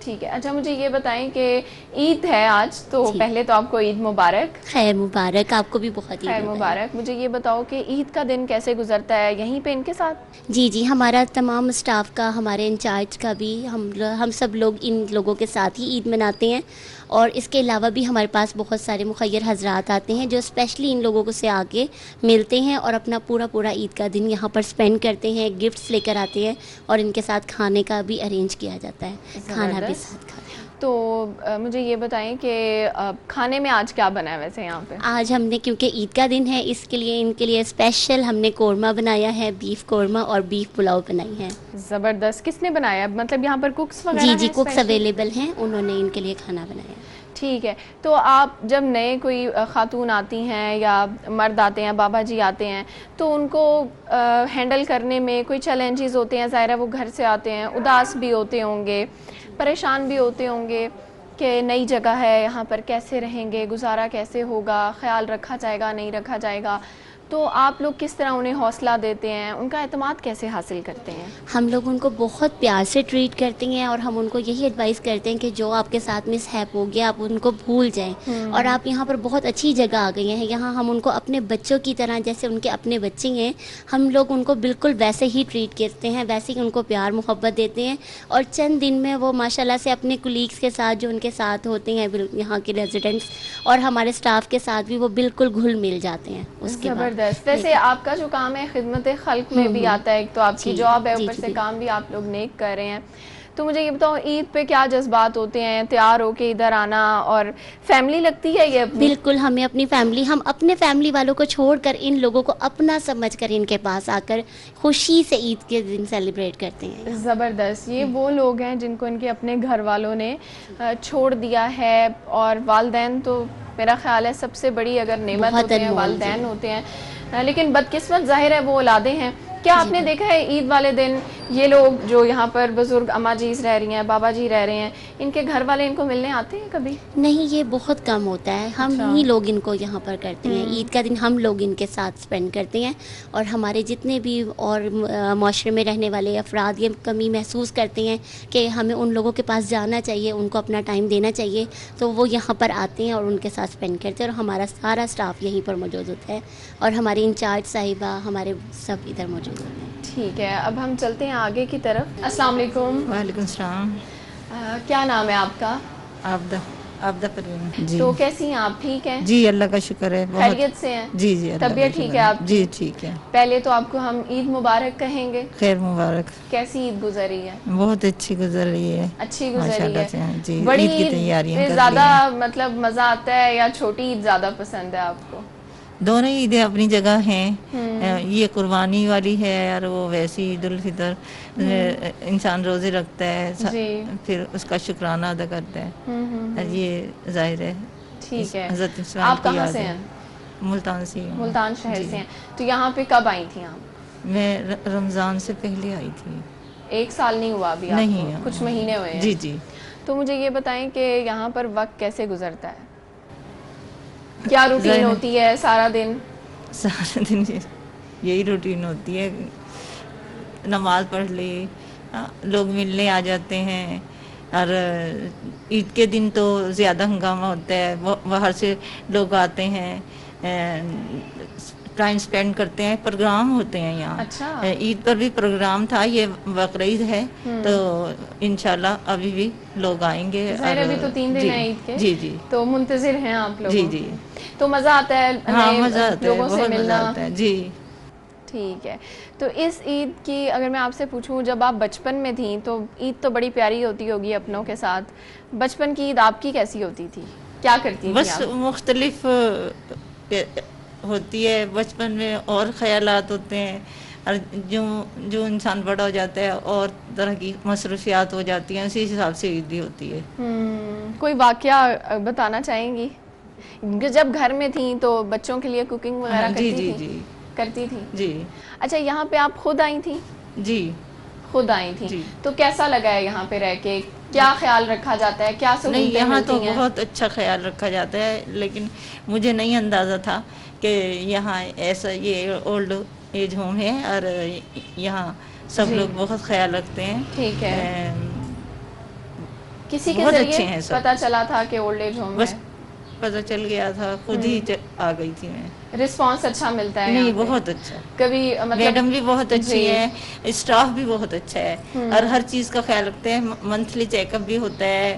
ٹھیک ہے. اچھا مجھے یہ بتائیں کہ عید ہے آج تو جی. پہلے تو آپ کو عید مبارک. خیر مبارک, آپ کو بھی بہت خیر مبارک. مجھے یہ بتاؤ کہ عید کا دن کیسے گزرتا ہے یہیں پہ ان کے ساتھ؟ جی جی, ہمارا تمام اسٹاف کا, ہمارے انچارج کا بھی, ہم سب لوگ ان لوگوں کے ساتھ ہی عید مناتے ہیں. اور اس کے علاوہ بھی ہمارے پاس بہت سارے مخیر حضرات آتے ہیں جو اسپیشلی ان لوگوں کو سے آ کے ملتے ہیں اور اپنا پورا عید کا دن یہاں پر اسپینڈ کرتے ہیں, گفٹس لے کر آتے ہیں اور ان کے ساتھ کھانے کا بھی ارینج کیا جاتا ہے, کھانا بھی ساتھ کھاتے ہیں. تو مجھے یہ بتائیں کہ کھانے میں آج کیا بنا ہے ویسے یہاں پہ؟ آج ہم نے, کیونکہ عید کا دن ہے, اس کے لیے ان کے لیے اسپیشل ہم نے قورمہ بنایا ہے, بیف قورمہ اور بیف پلاؤ بنائی ہے. زبردست. کس نے بنایا؟ مطلب یہاں پر کوکس وغیرہ جی ہیں جی, کوکس special؟ اویلیبل ہیں, انہوں نے ان کے لیے کھانا بنایا. ٹھیک ہے. تو آپ جب نئے کوئی خاتون آتی ہیں یا مرد آتے ہیں, بابا جی آتے ہیں, تو ان کو ہینڈل کرنے میں کوئی چیلنجز ہوتے ہیں؟ ظاہر ہے وہ گھر سے آتے ہیں, اداس بھی ہوتے ہوں گے, پریشان بھی ہوتے ہوں گے کہ نئی جگہ ہے, یہاں پر کیسے رہیں گے, گزارا کیسے ہوگا, خیال رکھا جائے گا نہیں رکھا جائے گا. تو آپ لوگ کس طرح انہیں حوصلہ دیتے ہیں, ان کا اعتماد کیسے حاصل کرتے ہیں؟ ہم لوگ ان کو بہت پیار سے ٹریٹ کرتے ہیں اور ہم ان کو یہی ایڈوائز کرتے ہیں کہ جو آپ کے ساتھ مس ہیپ ہو گیا آپ ان کو بھول جائیں, اور آپ یہاں پر بہت اچھی جگہ آ گئی ہیں. یہاں ہم ان کو اپنے بچوں کی طرح, جیسے ان کے اپنے بچے ہیں, ہم لوگ ان کو بالکل ویسے ہی ٹریٹ کرتے ہیں, ویسے ہی ان کو پیار محبت دیتے ہیں. اور چند دن میں وہ ماشاءاللہ سے اپنے کولیگس کے ساتھ جو ان کے ساتھ ہوتے ہیں یہاں کے ریزیڈنٹس اور ہمارے اسٹاف کے ساتھ بھی وہ بالکل گھل مل جاتے ہیں. اس کے بعد زبردست. ویسے آپ کا جو کام ہے خدمت خلق میں بھی آتا ہے, ایک تو آپ کی جاب ہے, اوپر سے کام بھی آپ لوگ نیک کر رہے ہیں. تو مجھے یہ بتاؤ عید پہ کیا جذبات ہوتے ہیں, تیار ہو کے ادھر آنا, اور فیملی لگتی ہے یہ اپنی؟ بالکل, ہمیں اپنی فیملی, ہم اپنے فیملی والوں کو چھوڑ کر ان لوگوں کو اپنا سمجھ کر ان کے پاس آ کر خوشی سے عید کے دن سیلیبریٹ کرتے ہیں. زبردست. یہ وہ لوگ ہیں جن کو ان کے اپنے گھر والوں نے چھوڑ دیا ہے, اور والدین تو میرا خیال ہے سب سے بڑی اگر نعمت ہوتے ہیں والدین ہوتے ہیں, لیکن بدقسمت ظاہر ہے وہ اولادیں ہیں. کیا آپ نے دیکھا ہے عید والے دن یہ لوگ جو یہاں پر بزرگ اماں جیز رہ رہی ہیں, بابا جی رہ رہے ہیں, ان کے گھر والے ان کو ملنے آتے ہیں کبھی؟ نہیں, یہ بہت کم ہوتا ہے. ہم ہی لوگ ان کو یہاں پر کرتے ہیں. عید کا دن ہم لوگ ان کے ساتھ اسپینڈ کرتے ہیں, اور ہمارے جتنے بھی اور معاشرے میں رہنے والے افراد یہ کمی محسوس کرتے ہیں کہ ہمیں ان لوگوں کے پاس جانا چاہیے, ان کو اپنا ٹائم دینا چاہیے, تو وہ یہاں پر آتے ہیں اور ان کے ساتھ اسپینڈ کرتے ہیں. اور ہمارا سارا اسٹاف یہیں پر موجود ہوتا ہے, اور ہمارے انچارج صاحبہ ہمارے سب ادھر موجود ہوتے ہیں. ٹھیک ہے, اب ہم چلتے ہیں آگے کی طرف. السلام علیکم. وعلیکم السلام. کیا نام ہے آپ کا؟ عابدہ پروین. جی. تو کیسی ہیں آپ, ٹھیک ہیں؟ جی اللہ کا شکر ہے. خیریت سے ہیں؟ جی جی. طبیعت ٹھیک ہے آپ کی؟ جی ٹھیک ہے. پہلے تو آپ کو ہم عید مبارک کہیں گے. خیر مبارک. کیسی عید گزری ہے؟ بہت اچھی گزر رہی ہے. اچھی گزری ہے. جی. بڑی عید کی تیاریاں کر زیادہ مطلب مزہ آتا ہے یا چھوٹی عید زیادہ پسند ہے آپ کو؟ دونوں عیدیں اپنی جگہ ہیں. یہ قربانی والی ہے اور وہ ویسی عید الفطر, انسان روزے رکھتا ہے, پھر اس کا شکرانہ ادا کرتا ہے. یہ ظاہر ہے. ٹھیک ہے. حضرت اسماعیل آپ کہاں سے ہیں؟ ملتان سے. ملتان شہر سے ہیں. تو یہاں پہ کب آئی تھیں آپ؟ میں رمضان سے پہلے آئی تھی. 1 سال نہیں ہوا ابھی؟ نہیں, کچھ مہینے ہوئے ہیں. جی جی. تو مجھے یہ بتائیں کہ یہاں پر وقت کیسے گزرتا ہے, کیا روٹین ہوتی ہے سارا دن؟ سارا دن یہی روٹین ہوتی ہے, نماز پڑھ لی, لوگ ملنے آ جاتے ہیں, اور عید کے دن تو زیادہ ہنگامہ ہوتا ہے. باہر سے لوگ آتے ہیں, ٹائم سپینڈ کرتے ہیں, پروگرام ہوتے ہیں یہاں. اچھا. عید پر بھی پروگرام تھا, یہ بقرعید ہے تو انشاءاللہ ابھی بھی لوگ آئیں گے. ابھی تو 3 دن ہیں عید کے. جی جی. تو منتظر ہیں آپ لوگ؟ جی جی. تو مزہ آتا ہے؟ ہاں مزہ آتا ہے, لوگوں سے بہت مزہ ملنا. آتا ہے. جی. ٹھیک ہے. تو اس عید کی اگر میں آپ سے پوچھوں, جب آپ بچپن میں تھیں تو عید تو بڑی پیاری ہوتی ہوگی اپنوں کے ساتھ, بچپن کی عید آپ کی کیسی ہوتی تھی, کیا کرتی تھی؟ بس مختلف ہوتی ہے. بچپن میں اور خیالات ہوتے ہیں, اور جو انسان بڑا ہو جاتا ہے اور طرح کی مصروفیات ہو جاتی ہیں, اسی حساب سے عید بھی ہوتی ہے. کوئی واقعہ بتانا چاہیں گی؟ جب گھر میں تھیں تو بچوں کے لیے کوکنگ وغیرہ کرتی تھی؟ جی کرتی تھی. جی. اچھا, یہاں پہ آپ خود آئی تھیں؟ جی خود آئی تھیں. جی. تو کیسا لگا ہے یہاں پہ رہ کے, کیا خیال رکھا جاتا ہے, کیا سہولتیں ملتی ہیں؟ یہاں تو بہت اچھا خیال رکھا جاتا ہے, لیکن مجھے نہیں اندازہ تھا کہ یہاں ایسا یہ اولڈ ایج ہوم ہے, اور یہاں سب لوگ بہت خیال رکھتے ہیں. ٹھیک ہے. کسی کے بہت اچھے ذریعے ہیں سب. پتہ چلا تھا کہ اولڈ ایج ہوم بس ہے؟ پتہ چل گیا تھا, خود ہی آ گئی تھی میں. رسپانس اچھا ملتا ہے نہیں یہاں پہ؟ بہت اچھا. کبھی مطلب میڈم بھی بہت اچھی جی. ہے, اسٹاف بھی بہت اچھا ہے, اور ہر چیز کا خیال رکھتے ہیں. منتھلی چیک اپ بھی ہوتا ہے,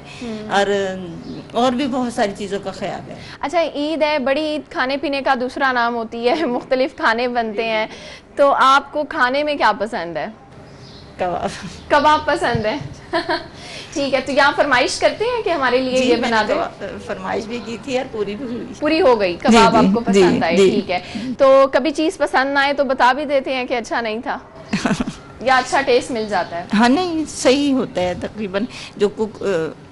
اور بھی بہت ساری چیزوں کا خیال ہے. اچھا, عید ہے, بڑی عید کھانے پینے کا دوسرا نام ہوتی ہے, مختلف کھانے بنتے ہیں, تو آپ کو کھانے میں کیا پسند ہے؟ کباب پسند ہے. ٹھیک ہے, تو یہاں فرمائش کرتے ہیں کہ ہمارے لیے یہ بنا دیں؟ فرمائش بھی کی تھی اور پوری بھی ہوئی. پوری ہو گئی, کباب آپ کو پسند آئے. ٹھیک ہے, تو کبھی چیز پسند نہ آئے تو بتا بھی دیتے ہیں کہ اچھا نہیں تھا, یا اچھا ٹیسٹ مل جاتا ہے؟ ہاں نہیں, صحیح ہوتا ہے تقریباً. جو کوک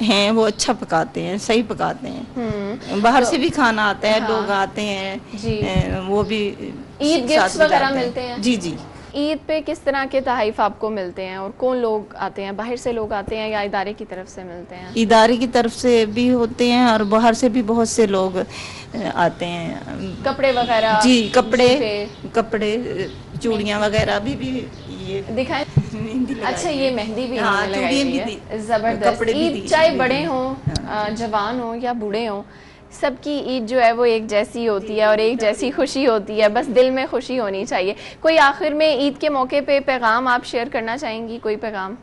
ہیں وہ اچھا پکاتے ہیں, صحیح پکاتے ہیں. باہر سے بھی کھانا آتا ہے, لوگ آتے ہیں, وہ بھی عید گفٹس وغیرہ ملتے ہیں؟ جی جی. عید پہ کس طرح کے تحائف آپ کو ملتے ہیں, اور کون لوگ آتے ہیں؟ باہر سے لوگ آتے ہیں یا ادارے کی طرف سے ملتے ہیں؟ ادارے کی طرف سے بھی ہوتے ہیں اور باہر سے بھی بہت سے لوگ آتے ہیں. کپڑے وغیرہ؟ جی, کپڑے چوڑیاں وغیرہ بھی یہ دکھائیں. اچھا, یہ مہندی بھی لگائی ہے, زبردست. عید چاہے بڑے ہوں, جوان ہوں یا بوڑھے ہوں, سب کی عید جو ہے وہ ایک جیسی ہوتی ہے اور ایک جیسی خوشی ہوتی ہے. بس دل میں خوشی ہونی چاہیے. کوئی آخر میں عید کے موقع پہ پیغام آپ شیئر کرنا چاہیں گی؟ کوئی پیغام؟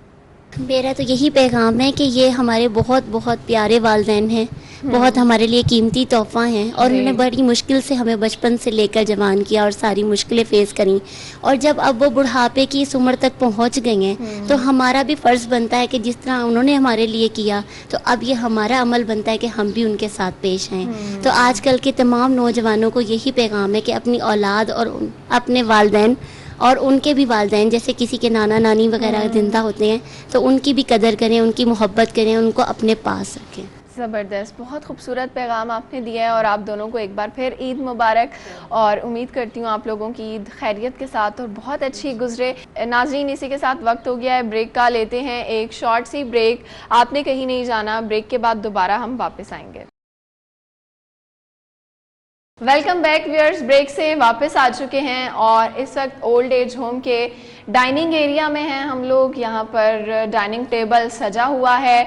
میرا تو یہی پیغام ہے کہ یہ ہمارے بہت بہت پیارے والدین ہیں, بہت ہمارے لیے قیمتی تحفہ ہیں, اور انہوں نے بڑی مشکل سے ہمیں بچپن سے لے کر جوان کیا اور ساری مشکلیں فیس کریں, اور جب اب وہ بڑھاپے کی اس عمر تک پہنچ گئی ہیں تو ہمارا بھی فرض بنتا ہے کہ جس طرح انہوں نے ہمارے لیے کیا تو اب یہ ہمارا عمل بنتا ہے کہ ہم بھی ان کے ساتھ پیش آئیں. تو آج کل کے تمام نوجوانوں کو یہی پیغام ہے کہ اپنی اولاد اور اپنے والدین اور ان کے بھی والدین, جیسے کسی کے نانا نانی وغیرہ زندہ ہوتے ہیں, تو ان کی بھی قدر کریں, ان کی محبت کریں, ان کو اپنے پاس رکھیں. زبردست, بہت خوبصورت پیغام آپ نے دیا ہے, اور آپ دونوں کو ایک بار پھر عید مبارک, اور امید کرتی ہوں آپ لوگوں کی عید خیریت کے ساتھ اور بہت اچھی گزرے. ناظرین, اسی کے ساتھ وقت ہو گیا ہے بریک کا, لیتے ہیں ایک شارٹ سی بریک. آپ نے کہیں نہیں جانا, بریک کے بعد دوبارہ ہم واپس آئیں گے. ویلکم بیک ویئرز, بریک سے واپس آ چکے ہیں اور اس وقت اولڈ ایج ہوم کے ڈائننگ ایریا میں ہیں ہم لوگ. یہاں پر ڈائننگ ٹیبل سجا ہوا ہے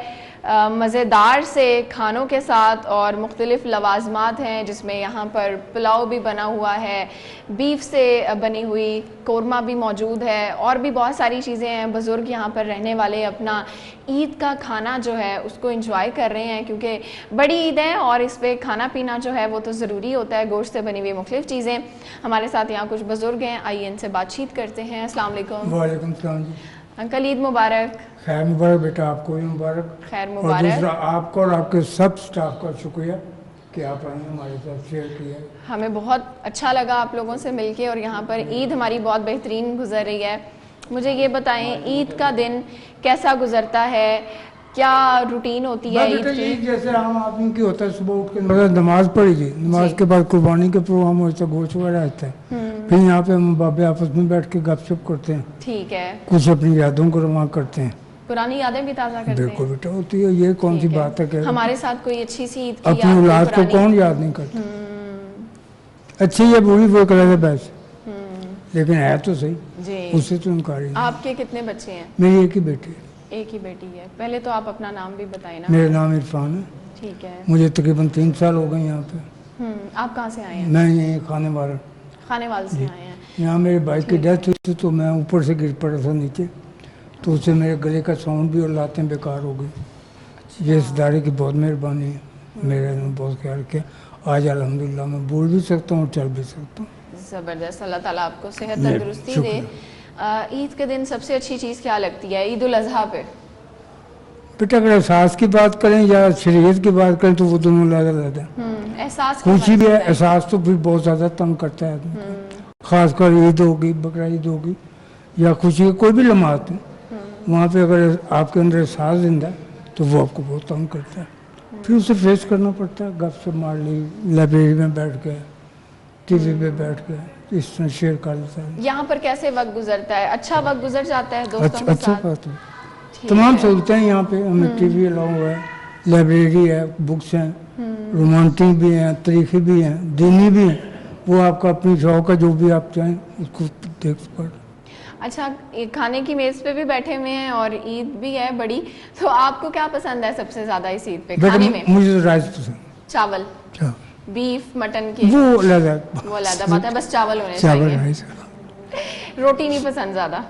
مزیدار سے کھانوں کے ساتھ, اور مختلف لوازمات ہیں جس میں یہاں پر پلاؤ بھی بنا ہوا ہے, بیف سے بنی ہوئی قورمہ بھی موجود ہے, اور بھی بہت ساری چیزیں ہیں. بزرگ یہاں پر رہنے والے اپنا عید کا کھانا جو ہے اس کو انجوائے کر رہے ہیں, کیونکہ بڑی عید ہے اور اس پہ کھانا پینا جو ہے وہ تو ضروری ہوتا ہے, گوشت سے بنی ہوئی مختلف چیزیں. ہمارے ساتھ یہاں کچھ بزرگ ہیں, آئیے ان سے بات چیت کرتے ہیں. السلام علیکم. وعلیکم السلام جی. انکل, عید مبارک. خیر مبارک بیٹا, آپ کو بھی مبارک. خیر اور مبارک. دوسرا آپ کو اور آپ کے سب سٹاف کا شکریہ کہ آپ آئے ہمارے ساتھ شیئر کیا. ہمیں بہت اچھا لگا آپ لوگوں سے مل کے, اور یہاں پر عید ہماری بہت بہترین گزر رہی ہے. مجھے یہ بتائیں, عید کا دن کیسا گزرتا ہے, کیا روٹین ہوتی ہے عید کی؟ جیسے عام آدمی کی ہوتا ہے, صبح اٹھ کے نماز پڑھی جی, نماز کے بعد قربانی کے پروگرام ہوتا ہے, گوشت وغیرہ رہتا ہے, پھر یہاں پہ ہم بابے آپس میں بیٹھ کے گپ شپ کرتے ہیں. ٹھیک ہے. کچھ اپنی یادوں کو رواں کرتے ہیں. پرانی یادیں بھی تازہ کرتے ہیں؟ بالکل بیٹا, ہوتی ہے. یہ کون سی بات ہے کہ ہمارے ساتھ کوئی اچھی سی عید کی اپنی اولاد کو کون یاد نہیں کرتا. اچھی یا بری وہ کرے بس, لیکن ہے تو صحیح, اس سے تو انکار نہیں. آپ کے کتنے بچے ہیں؟ میری ایک ہی بیٹی ہے. ایک ہی بیٹی ہے. پہلے تو آپ اپنا نام بھی بتائیں نا. میرا نام عرفان ہے. ٹھیک ہے. مجھے تقریباً 3 سال ہو گئے یہاں پہ. آپ کہاں سے آئے ہیں؟ میں یہیں خانے والا. خانے والے سے آئے ہیں. یہاں میرے بھائی کی ڈیتھ ہوئی تھی تو میں اوپر سے گر پڑا تھا نیچے, تو اس سے میرے گلے کا ساؤنڈ بھی اور لاتیں بیکار ہو گئی. یہ اس ادارے کی بہت مہربانی ہے, میرے نے بہت خیال کیا. آج الحمدللہ میں بول بھی سکتا ہوں اور چل بھی سکتا ہوں. زبردست, اللہ تعالیٰ آپ کو صحت تندرستی دے. عید کے دن سب سے اچھی چیز کیا لگتی ہے عید الاضحیٰ پہ؟ بیٹا اگر احساس کی بات کریں یا شریعت کی بات کریں تو وہ دونوں علیحدہ ہے. احساس خوشی بھی ہے, احساس تو پھر بہت زیادہ تنگ کرتا ہے آدمی کو, خاص کر عید ہوگی, بقرہ عید ہوگی, یا خوشی کے کوئی بھی لمحات ہیں, وہاں پہ اگر آپ کے اندر احساس زندہ ہے تو وہ آپ کو بہت تنگ کرتا ہے. پھر اسے فیس کرنا پڑتا ہے. گپ سے مار لی, لائبریری میں بیٹھ کے, ٹی وی پہ بیٹھ کے, اس طرح شیئر کر لیتا ہے. یہاں پر کیسے وقت گزرتا ہے؟ اچھا وقت گزر جاتا ہے دوستوں کے اچھا ساتھ؟ بات ہے. تمام سہولتیں ہیں یہاں پہ, ہمیں ٹی وی الاؤ ہوا ہے, لائبریری ہے, بکس ہیں, رومانٹک بھی ہیں, تاریخی بھی ہیں, دینی بھی ہیں. وہ آپ کا اپنی شوق ہے, جو بھی آپ چاہیں اس کو دیکھ پڑ. اچھا کھانے کی میز پہ بھی بیٹھے ہوئے ہیں اور عید بھی ہے بڑی, تو آپ کو کیا پسند ہے سب سے زیادہ اس عید پہ کھانے میں؟ مجھے رائس پسند. چاول, بیف مٹن کی وہ علیحدہ بات ہے, بس چاول ہونے چاہیے. روٹی نہیں پسند زیادہ؟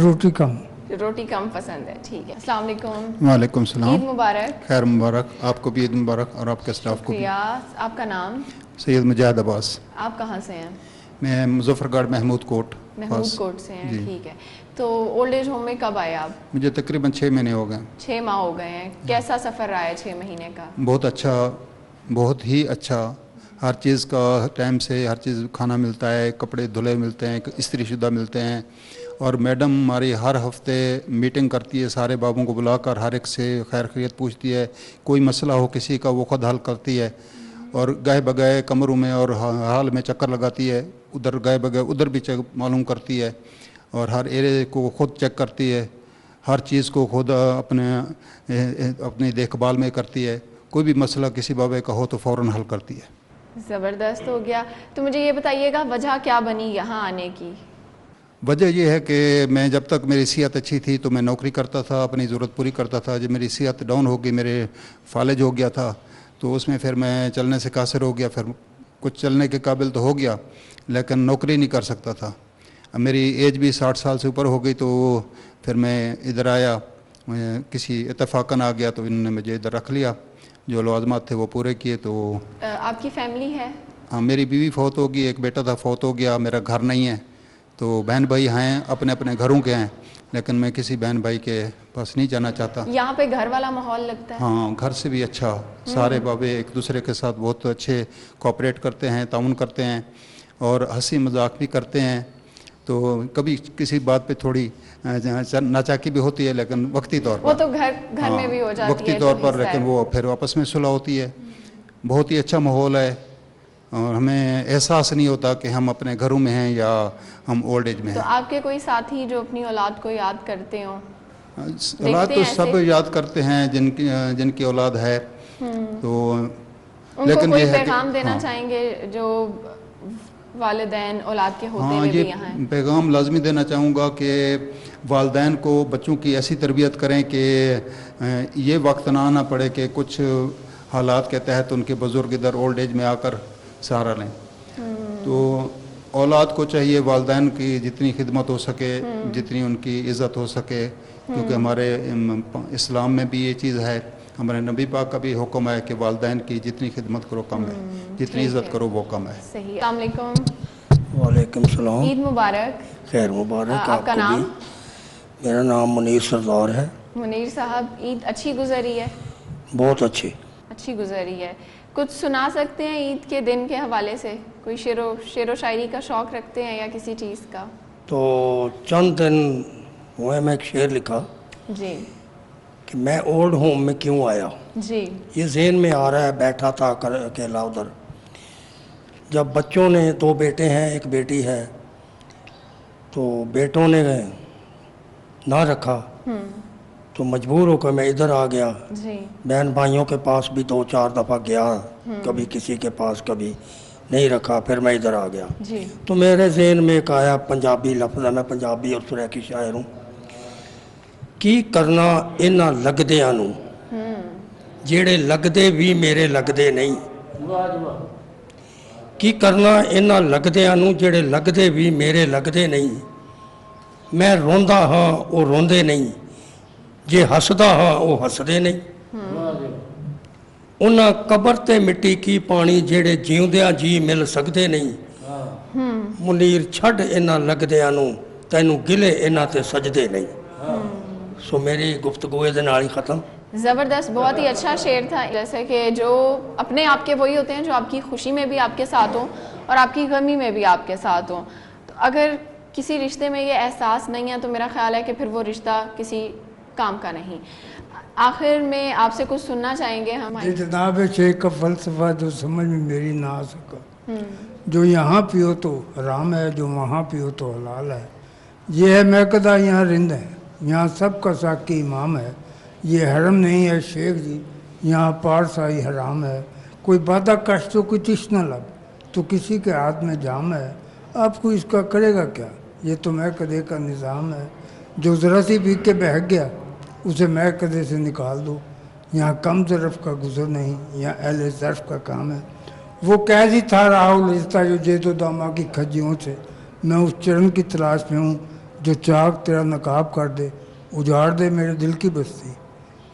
روٹی کم. روٹی کم پسند ہے, ٹھیک ہے. السلام علیکم. وعلیکم السلام. عید مبارک. خیر مبارک, آپ کو بھی عید مبارک اور آپ کے اسٹاف کو بھی. آپ کا نام؟ سید مجاہد عباس. آپ کہاں سے ہیں؟ میں مظفر گڑھ محمود کوٹ. محمود کوٹ سے ہیں, ٹھیک ہے. تو اولڈ ایج ہوم میں کب آئے آپ؟ مجھے تقریباً 6 مہینے ہو گئے. 6 ماہ ہو گئے ہیں. کیسا سفر رہا ہے 6 مہینے کا؟ بہت اچھا, بہت ہی اچھا. ہر چیز کا ٹائم سے ہر چیز کھانا ملتا ہے, کپڑے دھلے ملتے ہیں, استری شدہ ملتے ہیں. اور میڈم ہماری ہر ہفتے میٹنگ کرتی ہے, سارے بابوں کو بلا کر ہر ایک سے خیر خیریت پوچھتی ہے. کوئی مسئلہ ہو کسی کا وہ خود حل کرتی ہے. اور گئے بگئے کمروں میں اور حال میں چکر لگاتی ہے, ادھر گئے بگئے ادھر بھی معلوم کرتی ہے. اور ہر ایرے کو خود چیک کرتی ہے, ہر چیز کو خود اپنی دیکھ بھال میں کرتی ہے. کوئی بھی مسئلہ کسی بابے کا ہو تو فوراً حل کرتی ہے. زبردست ہو گیا. تو مجھے یہ بتائیے گا وجہ کیا بنی یہاں آنے کی؟ وجہ یہ ہے کہ میں جب تک میری صحت اچھی تھی تو میں نوکری کرتا تھا, اپنی ضرورت پوری کرتا تھا. جب میری صحت ڈاؤن ہو گئی, میرے فالج ہو گیا تھا, تو اس میں پھر میں چلنے سے قاصر ہو گیا. پھر کچھ چلنے کے قابل تو ہو گیا لیکن نوکری نہیں کر سکتا تھا. اب میری ایج بھی 60 سال سے اوپر ہو گئی, تو پھر میں ادھر آیا, کسی اتفاقاً آ گیا, تو انہوں نے مجھے ادھر رکھ لیا. جو لوازمات تھے وہ پورے کیے. تو آپ کی فیملی ہے؟ ہاں, میری بیوی فوت ہو گئی, ایک بیٹا تھا فوت ہو گیا, میرا گھر نہیں ہے. تو بہن بھائی ہیں, اپنے اپنے گھروں کے ہیں, لیکن میں کسی بہن بھائی کے پاس نہیں جانا چاہتا. یہاں پہ گھر والا ماحول لگتا ہے؟ ہاں, گھر سے بھی اچھا. سارے بابے ایک دوسرے کے ساتھ بہت اچھے کوآپریٹ کرتے ہیں, تعاون کرتے ہیں اور ہنسی مذاق بھی کرتے ہیں. تو کبھی کسی بات پہ تھوڑی ناچاکی بھی ہوتی ہے, لیکن وقتی طور پر. وہ تو گھر میں بھی ہو جاتی ہے وقتی طور پر, لیکن وہ پھر آپس میں صلح ہوتی ہے. بہت ہی اچھا ماحول ہے اور ہمیں احساس نہیں ہوتا کہ ہم اپنے گھروں میں ہیں یا ہم اولڈ ایج میں ہیں. تو آپ کے کوئی ساتھی جو اپنی اولاد کو یاد کرتے ہوں؟ اولاد تو سب یاد کرتے ہیں جن کی اولاد ہے. تو ان کو کوئی پیغام دینا چاہیں گے جو والدین اولاد کے ہوتے ہوئے بھی یہاں ہیں؟ پیغام لازمی دینا چاہوں گا کہ والدین کو بچوں کی ایسی تربیت کریں کہ یہ وقت نہ آنا پڑے کہ کچھ حالات کے تحت ان کے بزرگ ادھر اولڈ ایج میں آ کر سہارا لیں. تو اولاد کو چاہیے والدین کی جتنی خدمت ہو سکے, جتنی ان کی عزت ہو سکے, کیونکہ ہمارے اسلام میں بھی یہ چیز ہے, ہمارے نبی پاک کا بھی حکم ہے کہ والدین کی جتنی خدمت کرو کم ہے, جتنی عزت کرو وہ کم ہے. صحیح. السلام علیکم. وعلیکم السلام. عید مبارک. خیر مبارک. آپ کا نام؟ میرا نام منیر سردار ہے. منیر صاحب, عید اچھی گزری ہے؟ بہت اچھی گزری ہے. کچھ سنا سکتے ہیں عید کے دن کے حوالے سے؟ کوئی شعر و شاعری کا شوق رکھتے ہیں یا کسی چیز کا؟ تو چند دن ہوئے میں ایک شعر لکھا جی کہ میں اولڈ ہوم میں کیوں آیا. جی. یہ ذہن میں آ رہا ہے, بیٹھا تھا اکیلا ادھر. جب بچوں نے 2 بیٹے ہیں 1 بیٹی ہے, تو بیٹوں نے نہ رکھا تو مجبور ہو کر میں ادھر آ گیا. بہن بھائیوں کے پاس بھی 2-4 دفعہ گیا, کبھی کسی کے پاس, کبھی نہیں رکھا, پھر میں ادھر آ گیا. تو میرے ذہن میں ایک آیا پنجابی لفظ ہے, میں پنجابی اور سریکی شاعر ہوں. کی کرنا انہاں لگدیاں نوں جیڑے لگدے بھی میرے لگدے نہیں. کی کرنا انہاں لگدیاں نوں جیڑے لگدے بھی میرے لگدے نہیں. میں روندا ہاں وہ روندے نہیں, جے ہسدا ہاں وہ ہسدے نہیں. انہاں قبر تے مٹی کی پانی جیڑے جیوندیاں جی مل سکدے نہیں. منیر چھڈ انہاں لگدیاں نوں تینوں گلے انہاں تے سجدے نہیں. سو میری گفتگو دے نال ہی ختم. زبردست, بہت ہی اچھا شعر تھا. جیسے کہ جو اپنے آپ کے وہی ہوتے ہیں جو آپ کی خوشی میں بھی آپ کے ساتھ ہوں اور آپ کی غمی میں بھی آپ کے ساتھ ہوں. تو اگر کسی رشتے میں یہ احساس نہیں ہے تو میرا خیال ہے کہ پھر وہ رشتہ کسی کام کا نہیں. آخر میں آپ سے کچھ سننا چاہیں گے ہم؟ جناب شیخ کا فلسفہ جو سمجھ میں میری نہ آ سکا, جو یہاں پیو تو حرام ہے, جو وہاں پیو تو حلال ہے. یہ ہے میکدہ یہاں رند ہے, یہاں سب کا ساقی امام ہے. یہ حرم نہیں ہے شیخ جی, یہاں پارسائی حرام ہے. کوئی بادہ کش تو کوئی تشنہ لب, تو کسی کے ہاتھ میں جام ہے. آپ کو اس کا کرے گا کیا, یہ تو محکدے کا نظام ہے. جو ذرا سی بھیگ کے بہک گیا اسے محکدے سے نکال دو. یہاں کم ظرف کا گزر نہیں, یہاں اہل ظرف کا کام ہے. وہ قیدی تھا راہل رشتہ جو جیت و داما کی کھجیوں سے. میں اس چرن کی تلاش میں ہوں جو چاک تیرا نقاب کر دے, اجاڑ دے میرے دل کی بستی,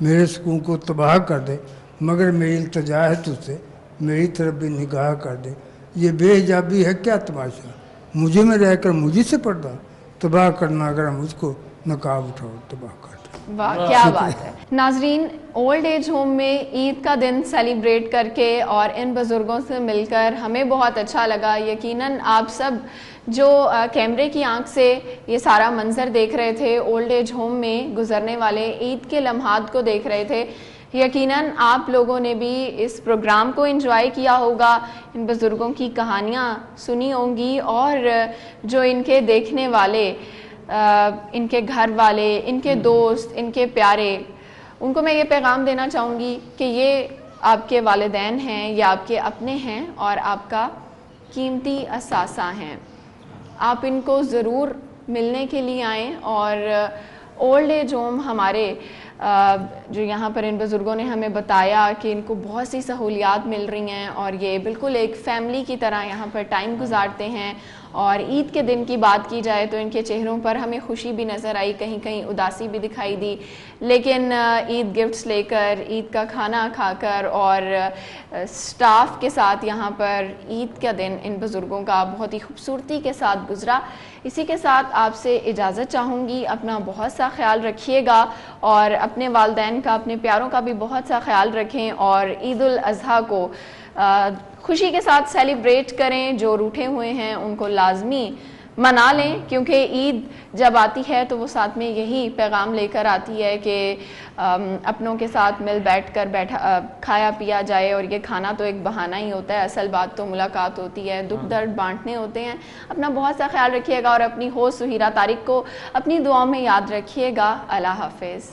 میرے سکون کو تباہ کر دے. مگر میری التجا ہے تجھ سے, میری طرف بھی نگاہ کر دے. یہ بے حجابی ہے کیا تماشا, مجھے میں رہ کر مجھے سے پردہ تباہ کرنا, اگر ہم اس کو نقاب اٹھاؤ تباہ کر دیں. واہ کیا بات ہے. ناظرین, اولڈ ایج ہوم میں عید کا دن سیلیبریٹ کر کے اور ان بزرگوں سے مل کر ہمیں بہت اچھا لگا. یقیناً آپ سب جو کیمرے کی آنکھ سے یہ سارا منظر دیکھ رہے تھے, اولڈ ایج ہوم میں گزرنے والے عید کے لمحات کو دیکھ رہے تھے, یقیناً آپ لوگوں نے بھی اس پروگرام کو انجوائے کیا ہوگا, ان بزرگوں کی کہانیاں سنی ہوں گی, اور جو ان کے دیکھنے والے, ان کے گھر والے, ان کے دوست, ان کے پیارے, ان کو میں یہ پیغام دینا چاہوں گی کہ یہ آپ کے والدین ہیں, یہ آپ کے اپنے ہیں اور آپ کا قیمتی اثاثہ ہیں. آپ ان کو ضرور ملنے کے لیے آئیں. اور اولڈ ایج ہوم ہمارے جو یہاں پر ان بزرگوں نے ہمیں بتایا کہ ان کو بہت سی سہولیات مل رہی ہیں اور یہ بالکل ایک فیملی کی طرح یہاں پر ٹائم گزارتے ہیں. اور عید کے دن کی بات کی جائے تو ان کے چہروں پر ہمیں خوشی بھی نظر آئی, کہیں کہیں اداسی بھی دکھائی دی, لیکن عید گفٹس لے کر, عید کا کھانا کھا کر اور سٹاف کے ساتھ یہاں پر عید کا دن ان بزرگوں کا بہت ہی خوبصورتی کے ساتھ گزرا. اسی کے ساتھ آپ سے اجازت چاہوں گی. اپنا بہت سا خیال رکھیے گا اور اپنے والدین کا, اپنے پیاروں کا بھی بہت سا خیال رکھیں, اور عید الاضحیٰ کو خوشی کے ساتھ سیلیبریٹ کریں. جو روٹھے ہوئے ہیں ان کو لازمی منا لیں, کیونکہ عید جب آتی ہے تو وہ ساتھ میں یہی پیغام لے کر آتی ہے کہ اپنوں کے ساتھ مل بیٹھ کر کھایا پیا جائے. اور یہ کھانا تو ایک بہانہ ہی ہوتا ہے, اصل بات تو ملاقات ہوتی ہے, دکھ درد بانٹنے ہوتے ہیں. اپنا بہت سا خیال رکھیے گا اور اپنی ہوسٹ سہیرہ طارق کو اپنی دعاؤں میں یاد رکھیے گا. اللہ حافظ.